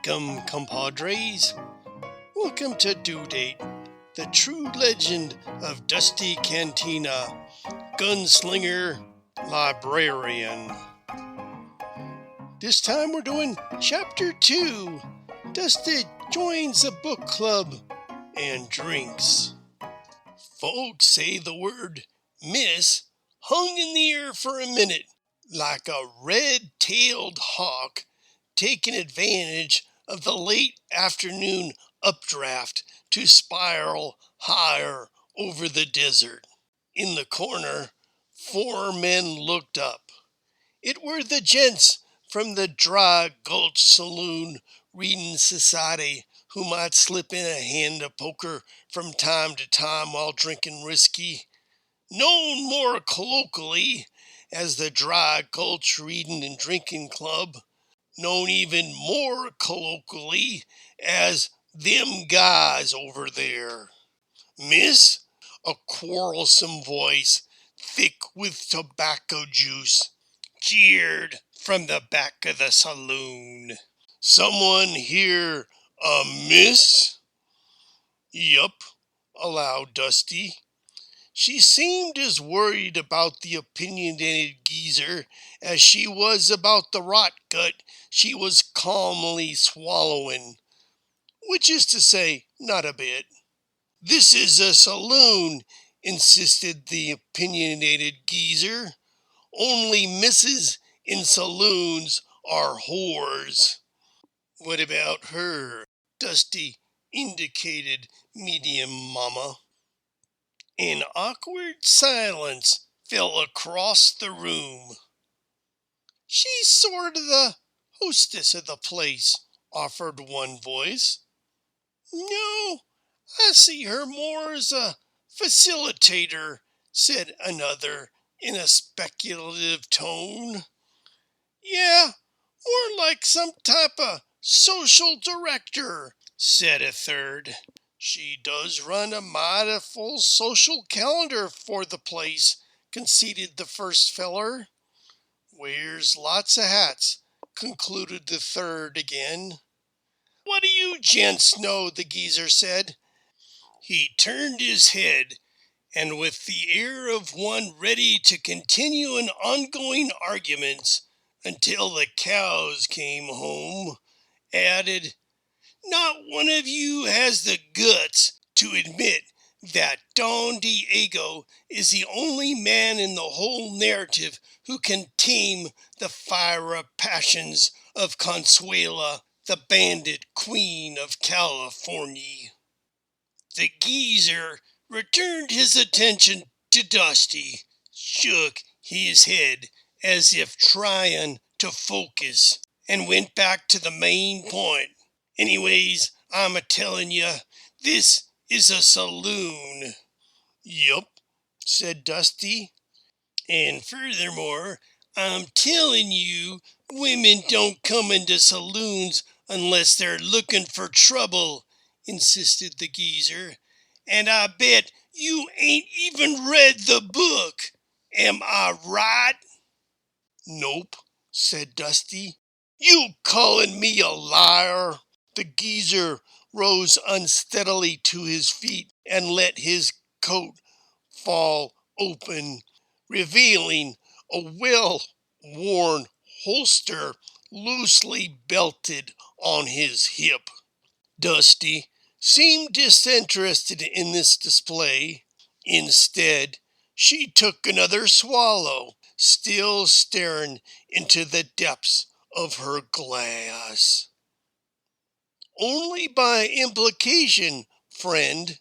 Welcome, compadres. Welcome to Due Date, the true legend of Dusty Cantina, Gunslinger Librarian. This time we're doing Chapter 2. Dusty joins a book club and drinks. Folks say the word miss hung in the air for a minute, like a red-tailed hawk taking advantage of the late afternoon updraft to spiral higher over the desert. In the corner, 4 men looked up. It were the gents from the Dry Gulch Saloon Reading Society who might slip in a hand of poker from time to time while drinking whiskey, known more colloquially as the Dry Gulch Reading and Drinking Club, known even more colloquially as them guys over there. Miss, a quarrelsome voice, thick with tobacco juice, jeered from the back of the saloon. Someone here miss? Yup, allowed Dusty. She seemed as worried about the opinionated geezer as she was about the rot gut she was calmly swallowing, which is to say, not a bit. This is a saloon, insisted the opinionated geezer. Only misses in saloons are whores. What about her? Dusty indicated medium mama. An awkward silence fell across the room. She's sort of the hostess of the place, offered one voice. No, I see her more as a facilitator, said another in a speculative tone. Yeah, more like some type of social director, said a third. She does run a mighty full social calendar for the place, conceded the first feller. Wears lots of hats, concluded the third again. What do you gents know, the geezer said. He turned his head, and with the air of one ready to continue an ongoing argument until the cows came home, added, Not one of you has the guts to admit that Don Diego is the only man in the whole narrative who can tame the fiery passions of Consuela, the Bandit Queen of California. The geezer returned his attention to Dusty, shook his head as if trying to focus, and went back to the main point. Anyways, I'm a-telling you, this is a saloon. Yup, said Dusty. And furthermore, I'm telling you, women don't come into saloons unless they're looking for trouble, insisted the geezer. And I bet you ain't even read the book. Am I right? Nope, said Dusty. You calling me a liar? The geezer rose unsteadily to his feet and let his coat fall open, revealing a well-worn holster loosely belted on his hip. Dusty seemed disinterested in this display. Instead, she took another swallow, still staring into the depths of her glass. Only by implication, friend.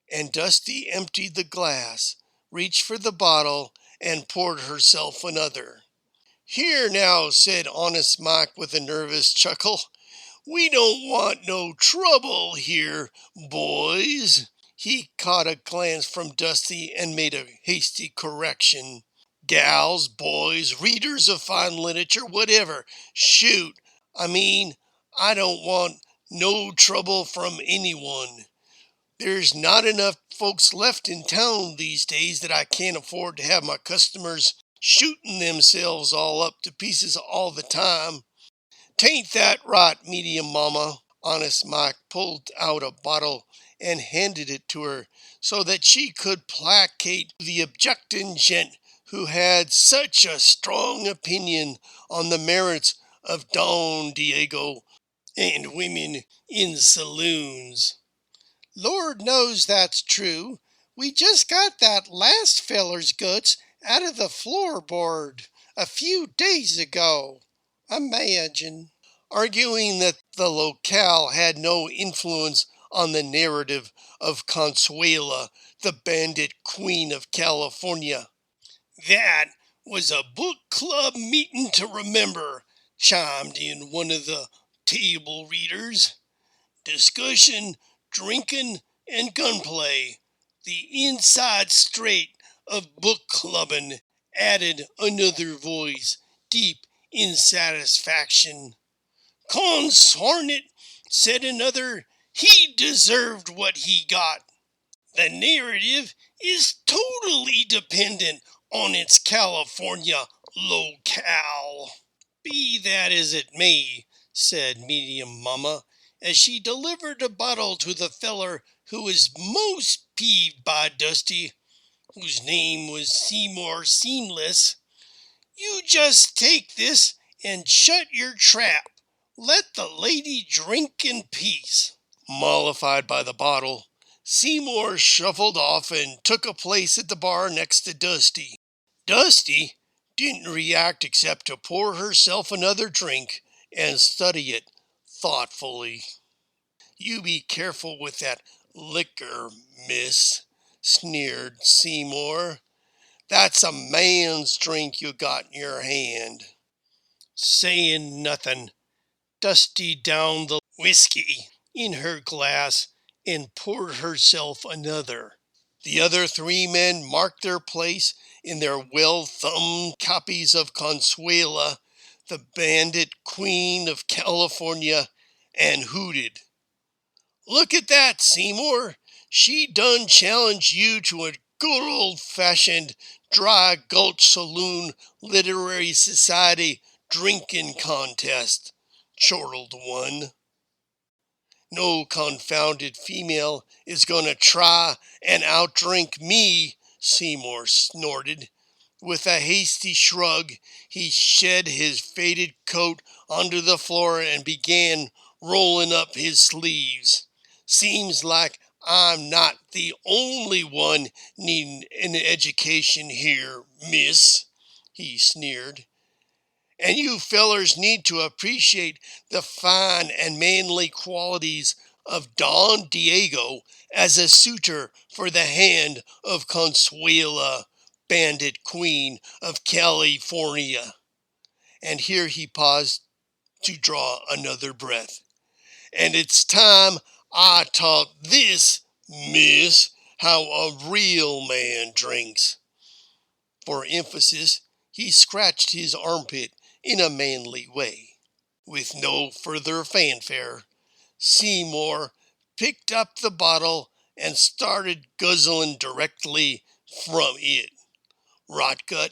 And Dusty emptied the glass, reached for the bottle, and poured herself another. Here now, said Honest Mike with a nervous chuckle. We don't want no trouble here, boys. He caught a glance from Dusty and made a hasty correction. Gals, boys, readers of fine literature, whatever. Shoot. I don't want no trouble from anyone. There's not enough folks left in town these days that I can't afford to have my customers shooting themselves all up to pieces all the time. "'Tain't that right, medium mama." Honest Mike pulled out a bottle and handed it to her so that she could placate the objecting gent who had such a strong opinion on the merits of Don Diego and women in saloons. "Lord knows that's true. We just got that last feller's guts out of the floorboard a few days ago. Imagine." Arguing that the locale had no influence on the narrative of Consuela, the Bandit Queen of California. "That was a book club meeting to remember," chimed in one of the table readers. "Discussion, drinking, and gunplay. The inside straight of book clubbing," added another voice, deep in satisfaction. "Consarn it," said another, "he deserved what he got. The narrative is totally dependent on its California locale." "Be that as it may," said Medium Mama, as she delivered a bottle to the feller who was most peeved by Dusty, whose name was Seymour Seamless, "you just take this and shut your trap. Let the lady drink in peace." Mollified by the bottle, Seymour shuffled off and took a place at the bar next to Dusty. Dusty didn't react except to pour herself another drink and study it thoughtfully. "You be careful with that liquor, miss," sneered Seymour. "That's a man's drink you got in your hand." Saying nothing, Dusty downed the whiskey in her glass and poured herself another. The other three men marked their place in their well-thumbed copies of Consuela, the Bandit Queen of California, and hooted. "Look at that, Seymour. She done challenged you to a good old-fashioned dry gulch saloon literary society drinking contest," chortled one. "No confounded female is gonna try and outdrink me," Seymour snorted. With a hasty shrug, he shed his faded coat onto the floor and began rolling up his sleeves. "Seems like I'm not the only one needing an education here, miss," he sneered. "And you fellers need to appreciate the fine and manly qualities of Don Diego as a suitor for the hand of Consuela, Bandit Queen of California." And here he paused to draw another breath. "And it's time I taught this, miss, how a real man drinks." For emphasis, he scratched his armpit in a manly way. With no further fanfare, Seymour picked up the bottle and started guzzling directly from it. Rotgut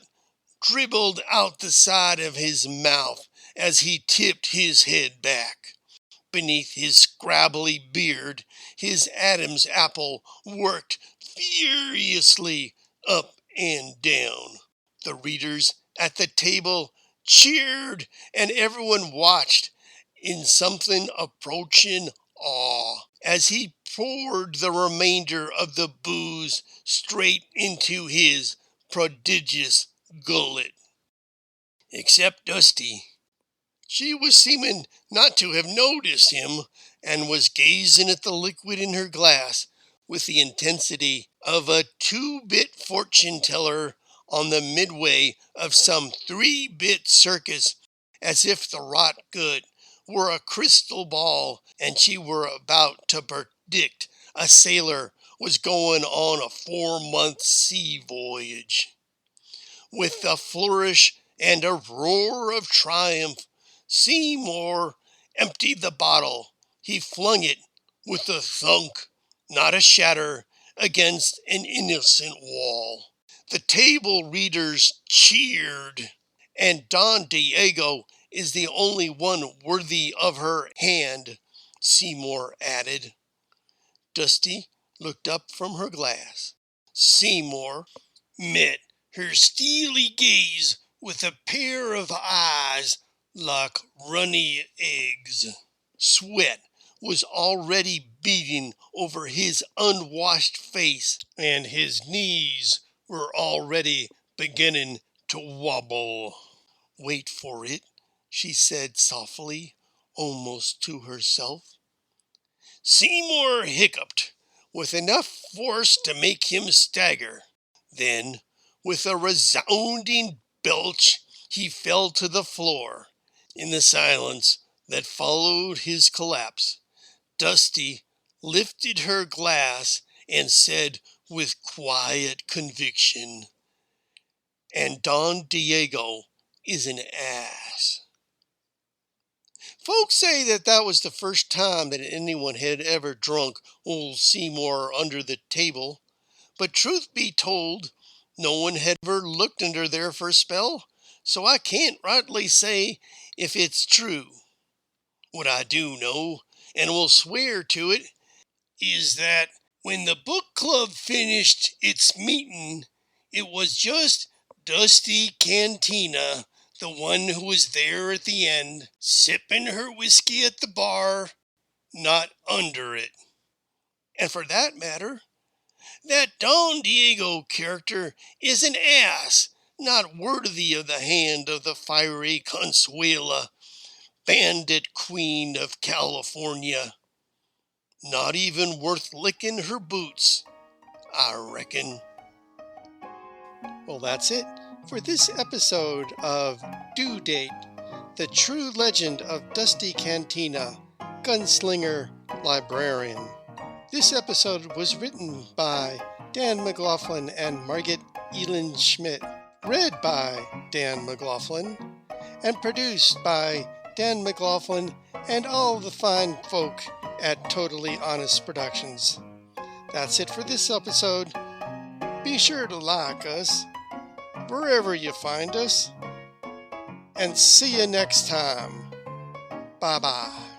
dribbled out the side of his mouth as he tipped his head back. Beneath his scrabbly beard, his Adam's apple worked furiously up and down. The readers at the table cheered, and everyone watched in something approaching awe as he poured the remainder of the booze straight into his prodigious gullet. Except Dusty. She was seeming not to have noticed him, and was gazing at the liquid in her glass with the intensity of a 2-bit fortune teller on the midway of some 3-bit circus, as if the rot gut were a crystal ball and she were about to predict a sailor was going on a 4-month sea voyage. With a flourish and a roar of triumph, Seymour emptied the bottle. He flung it with a thunk, not a shatter, against an innocent wall. The table readers cheered, and Don Diego is the only one worthy of her hand, Seymour added. Dusty looked up from her glass. Seymour met her steely gaze with a pair of eyes like runny eggs. Sweat was already beading over his unwashed face, and his knees were already beginning to wobble. "Wait for it," she said softly, almost to herself. Seymour hiccuped with enough force to make him stagger. Then, with a resounding belch, he fell to the floor. In the silence that followed his collapse, Dusty lifted her glass and said with quiet conviction, "And Don Diego is an ass." Folks say that was the first time that anyone had ever drunk old Seymour under the table. But truth be told, no one had ever looked under there for a spell, so I can't rightly say if it's true. What I do know, and will swear to it, is that when the book club finished its meeting, it was just Dusty Cantina, the one who was there at the end, sipping her whiskey at the bar, not under it. And for that matter, that Don Diego character is an ass, not worthy of the hand of the fiery Consuela, Bandit Queen of California. Not even worth licking her boots, I reckon. Well, that's it for this episode of Due Date, the true legend of Dusty Cantina, Gunslinger Librarian. This episode was written by Dan McLaughlin and Margaret Elland Schmidt, read by Dan McLaughlin, and produced by Dan McLaughlin and all the fine folk at Totally Honest Productions. That's it for this episode. Be sure to like us wherever you find us, and see you next time. Bye-bye.